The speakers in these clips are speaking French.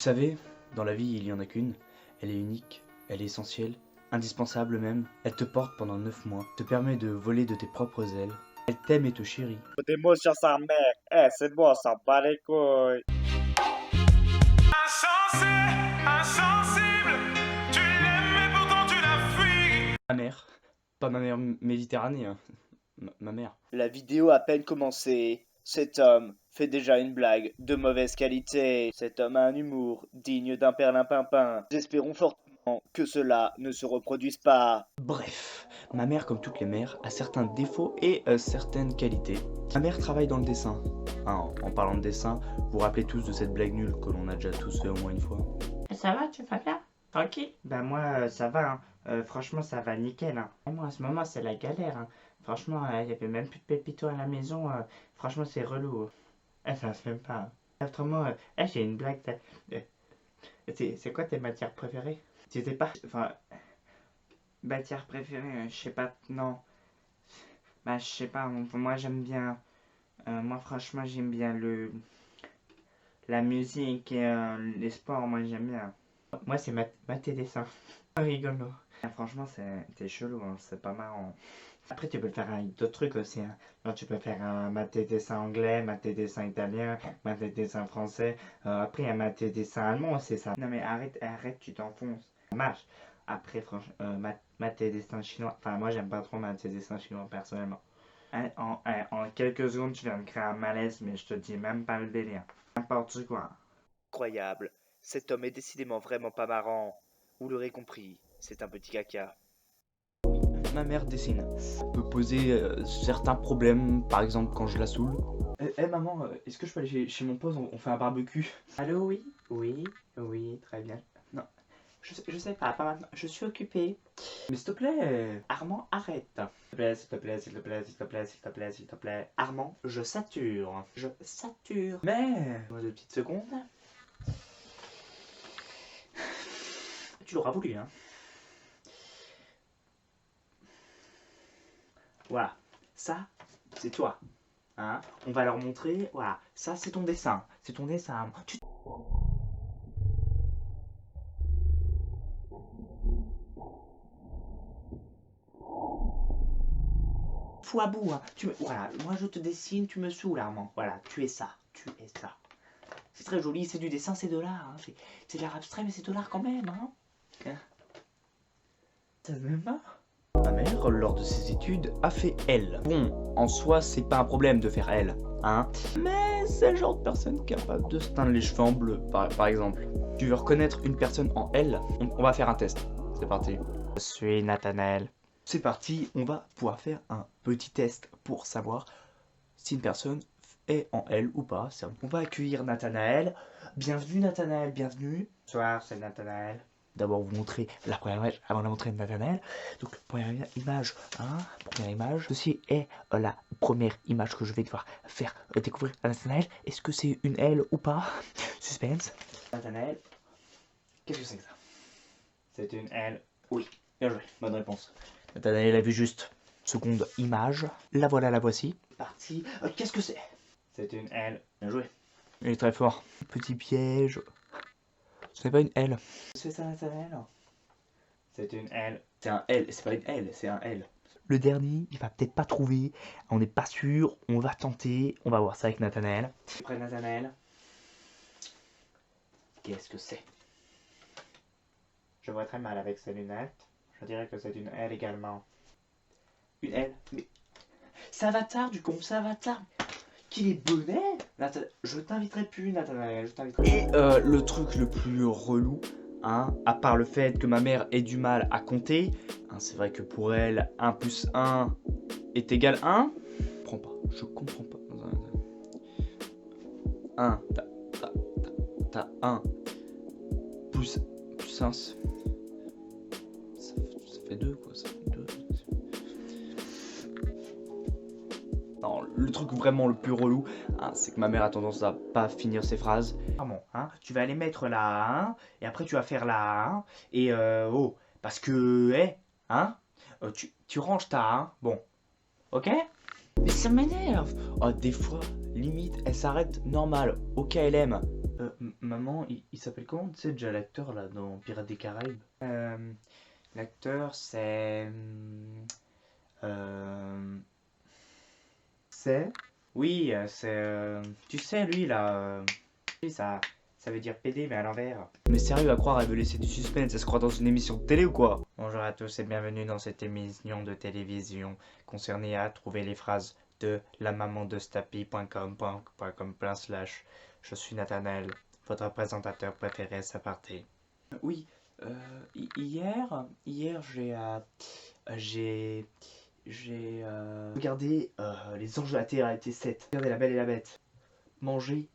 Vous savez, dans la vie, il y en a qu'une. Elle est unique, elle est essentielle, indispensable même. Elle te porte pendant 9 mois, te permet de voler de tes propres ailes. Elle t'aime et te chérit. Des mots sur sa mère. Eh, c'est bon, on s'en bat les couilles. Insensé, insensible, tu l'aimes mais pourtant tu la fuis. Ma mère, pas ma mère méditerranéenne, ma mère. La vidéo a à peine commencé. Cet homme fait déjà une blague de mauvaise qualité. Cet homme a un humour digne d'un perlimpinpin. Nous espérons fortement que cela ne se reproduise pas. Bref, ma mère, comme toutes les mères, a certains défauts et certaines qualités. Ma mère travaille dans le dessin. En parlant de dessin, vous vous rappelez tous de cette blague nulle que l'on a déjà tous fait au moins une fois. Ça va, tu vas bien? Tranquille? Ben moi, ça va, hein. Franchement, ça va nickel, hein. Et moi, en ce moment, c'est la galère, hein. Franchement, il y avait même plus de pépito à la maison. Franchement, c'est relou. Ça se fait pas. Autrement, j'ai une blague. C'est quoi tes matières préférées? Tu sais pas? Enfin, matière préférée, je sais pas, non. Bah, je sais pas, moi j'aime bien. Moi, franchement, j'aime bien la musique et les sports, moi j'aime bien. Moi, c'est mater dessin. Rigolo. Franchement, t'es chelou, hein, c'est pas marrant. Après, tu peux le faire avec d'autres trucs aussi, hein. Genre, tu peux faire un maté dessin anglais, maté dessin italien, maté dessin français. Après, un maté dessin allemand, c'est ça. Non, mais arrête, tu t'enfonces. Ça marche. Après, franchement, maté dessin chinois. Enfin, moi, j'aime pas trop maté dessin chinois, personnellement. En quelques secondes, tu viens de créer un malaise, mais je te dis même pas le délire. N'importe quoi. Incroyable. Cet homme est décidément vraiment pas marrant. Vous l'aurez compris, c'est un petit caca. Ma mère dessine. Peut poser certains problèmes, par exemple quand je la saoule. Maman, est-ce que je peux aller chez mon pote, on fait un barbecue? Allô, oui? Oui, très bien. Non, je sais pas maintenant, je suis occupée. Mais s'il te plaît. Armand, arrête. S'il te plaît, s'il te plaît, s'il te plaît, s'il te plaît, s'il te plaît. Armand, je sature. Je sature. Mais... Moi, 2 petites secondes. Tu l'auras voulu, hein. Voilà, ça, c'est toi. Hein, on va leur montrer, voilà, ça c'est ton dessin. C'est ton dessin. Fou à bout, hein. Voilà, moi je te dessine, tu me saoules, Armand. Voilà, tu es ça, tu es ça. C'est très joli, c'est du dessin, c'est de l'art. Hein. C'est de l'art abstrait, mais c'est de l'art quand même. Hein. Ça se met pas. Ma mère, lors de ses études, a fait L. Bon, en soi, c'est pas un problème de faire L, hein. Mais c'est le genre de personne capable de se teindre les cheveux en bleu, par exemple. Tu veux reconnaître une personne en L? On va faire un test. C'est parti. Je suis Nathanaël. C'est parti, on va pouvoir faire un petit test pour savoir si une personne est en L ou pas. On va accueillir Nathanaël. Bienvenue Nathanaël, bienvenue. Bonsoir, c'est Nathanaël. D'abord vous montrer la première image avant de la montrer à Nathanaël. Donc première image, hein, première image. Ceci est la première image que je vais devoir faire découvrir à Nathanaël. Est-ce que c'est une L ou pas? Suspense. Nathanaël, Qu'est-ce que c'est que ça? c'est une L. Oui, bien joué, bonne réponse. Nathanaël a vu juste seconde image. La voilà, la voici. Parti. Qu'est-ce que c'est? C'est une L. Bien joué. Il est très fort. Petit piège. Ce n'est pas une L. C'est ça, Nathanaël? C'est une L. C'est un L, c'est pas une L, c'est un L. Le dernier, il va peut-être pas trouver. On n'est pas sûr, on va tenter. On va voir ça avec Nathanaël. Après Nathanaël, Qu'est-ce que c'est? je vois très mal avec ces lunettes. Je dirais que c'est une L également. Une L? Mais ça va tard du con, ça va tard. Qu'il est bonnet. Je t'inviterai plus, Nathanaël, je t'inviterai. Et le truc le plus relou, hein, à part le fait que ma mère ait du mal à compter, hein, c'est vrai que pour elle, 1 plus 1 est égal à 1. Je comprends pas. 1, t'as 1 plus 1, ça fait 2 quoi, ça fait 2. Non, le truc vraiment le plus relou, hein, c'est que ma mère a tendance à pas finir ses phrases. Pardon, hein, tu vas aller mettre la 1, et après tu vas faire la 1, et oh, parce que, hein, tu ranges ta 1, bon, ok? Mais ça m'énerve. Oh, des fois, limite, elle s'arrête normal, au KLM. Maman, il s'appelle comment? Tu sais, déjà l'acteur là dans Pirates des Caraïbes. L'acteur, c'est... C'est? Oui, c'est... Tu sais, lui, là... Oui, ça veut dire PD, mais à l'envers. Mais sérieux, à croire, elle veut laisser du suspense, elle se croit dans une émission de télé ou quoi? Bonjour à tous et bienvenue dans cette émission de télévision concernée à trouver les phrases de la maman de Stapi.com. Je suis Nathanaël, votre présentateur préféré, c'est parti. Oui, hier j'ai regardé Les Anges de la Terre 7. Regardez La Belle et la Bête. Manger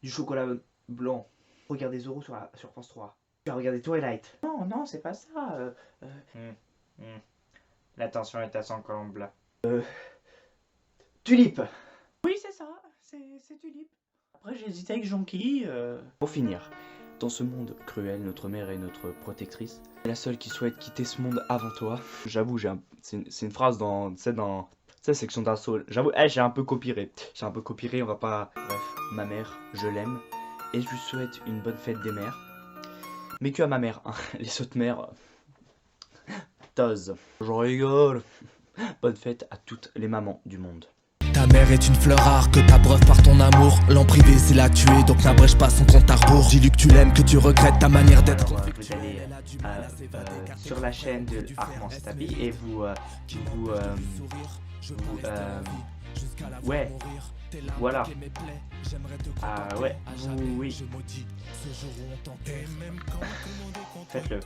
du chocolat blanc. Regardez Zorro sur France 3. Tu as regardé Twilight. Non, c'est pas ça. La tension est à son comble. Tulip. Oui, c'est ça, c'est Tulip. Après j'ai hésité avec Jonky. Pour finir, dans ce monde cruel, notre mère est notre protectrice. C'est la seule qui souhaite quitter ce monde avant toi. J'avoue, c'est une phrase dans cette section d'assaut. J'avoue, j'ai un peu copiré. On va pas... Bref, ma mère, je l'aime. Et je lui souhaite une bonne fête des mères. Mais que à ma mère, hein. Les autres mères... Tose. Je rigole. Bonne fête à toutes les mamans du monde. Ta mère est une fleur rare que t'abreuves par ton amour. L'en privé c'est la tuer, donc n'abrège pas son compte à rebours. Dis-lui que tu l'aimes, que tu regrettes ta manière d'être. Alors, vous allez sur la chaîne de Armand Stapi et ouais, voilà. Oui. Faites-le.